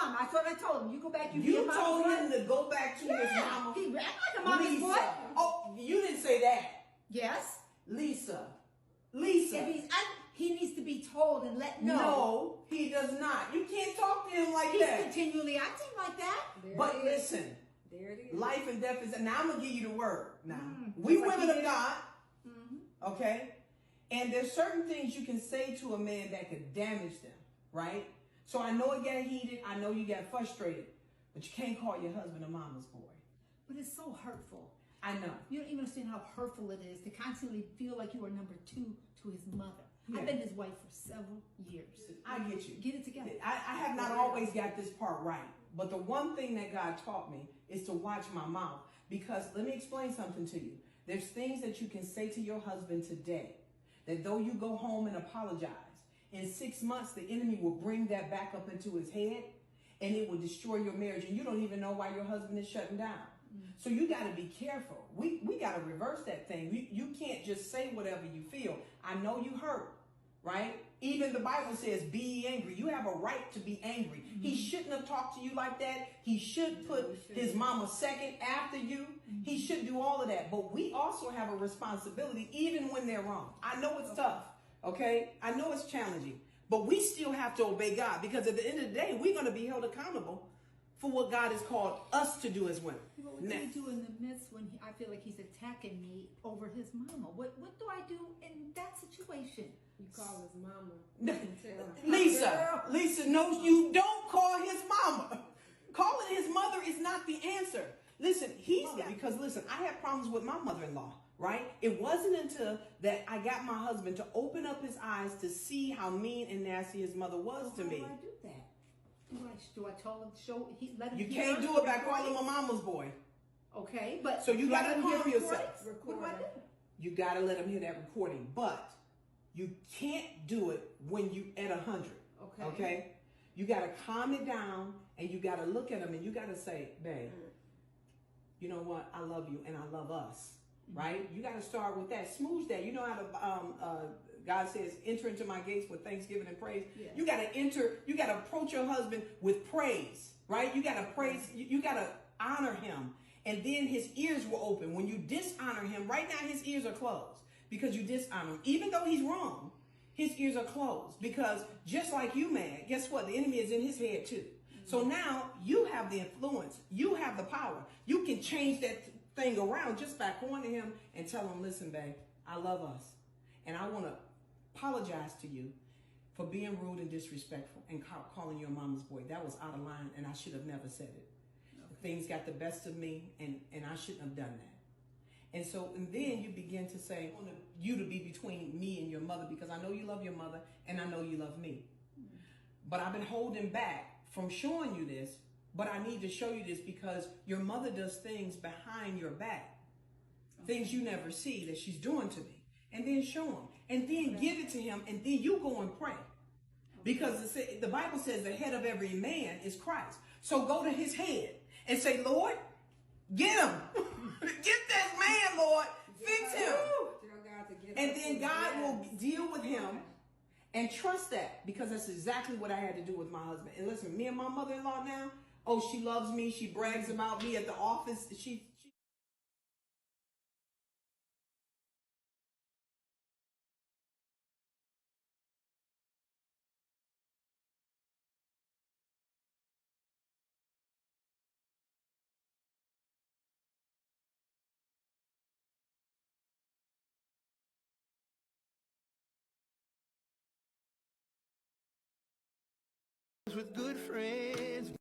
mom. That's what I told him. You go back. You told him to go back to his mama. He ran like a mama's boy. Oh, you didn't say that. Yes. Lisa. If he needs to be told and let know. No, he does not. You can't talk to him like He's that. He's continually acting like that. But listen. There it is. Life and death is. Now I'm gonna give you the word. Now we women of God. Okay. And there's certain things you can say to a man that could damage them, right? So I know it got heated. I know you got frustrated, but you can't call your husband a mama's boy. But it's so hurtful. I know. You don't even understand how hurtful it is to constantly feel like you are number two to his mother. Yeah. I've been his wife for several years. I get you. Get it together. I have not always got this part right. But the one thing that God taught me is to watch my mouth. Because let me explain something to you. There's things that you can say to your husband today that though you go home and apologize, in 6 months the enemy will bring that back up into his head and it will destroy your marriage. And you don't even know why your husband is shutting down. So you got to be careful. We got to reverse that thing. You can't just say whatever you feel. I know you hurt, right? Even the Bible says, be ye angry. You have a right to be angry. He shouldn't have talked to you like that. He should put his mama second after you. He should do all of that. But we also have a responsibility, even when they're wrong. I know it's tough, okay? I know it's challenging. But we still have to obey God because at the end of the day, we're going to be held accountable for what God has called us to do as women. What do you do in the midst when I feel like he's attacking me over his mama? What do I do in that situation? You call his mama. You can tell her. Lisa, no, you don't call his mama. Calling his mother is not the answer. Listen, because listen, I had problems with my mother-in-law, right? It wasn't until that I got my husband to open up his eyes to see how mean and nasty his mother was to me. How do I do that? Do I tell him, let him You hear can't do it by calling him a mama's boy. Okay, but so you got to calm yourself. What do I do? You got to let him hear that recording, but you can't do it when you at 100. Okay. You got to calm it down and you got to look at him and you got to say, babe, you know what? I love you and I love us. Right? You got to start with that. Smooth that. You know how to, God says, enter into my gates with thanksgiving and praise. Yeah. You got to enter, you got to approach your husband with praise, right? You got to praise, you got to honor him. And then his ears will open. When you dishonor him, right now his ears are closed because you dishonor him. Even though he's wrong, his ears are closed because just like you, man, guess what? The enemy is in his head too. So now you have the influence. You have the power. You can change that thing around just by going to him and tell him, listen, babe, I love us. And I want to apologize to you for being rude and disrespectful and calling you a mama's boy. That was out of line and I should have never said it. Okay. Things got the best of me and I shouldn't have done that. And then you begin to say, I want you to be between me and your mother because I know you love your mother and I know you love me. But I've been holding back from showing you this, but I need to show you this because your mother does things behind your back, things you never see that she's doing to me. And then show him, and then give it to him, and then you go and pray. Because the Bible says the head of every man is Christ. So go to his head and say, Lord, get him. Get that man, Lord. Fix him. And then God will deal with him. And trust that, because that's exactly what I had to do with my husband. And listen, me and my mother-in-law now, oh, she loves me. She brags about me at the office. With good friends.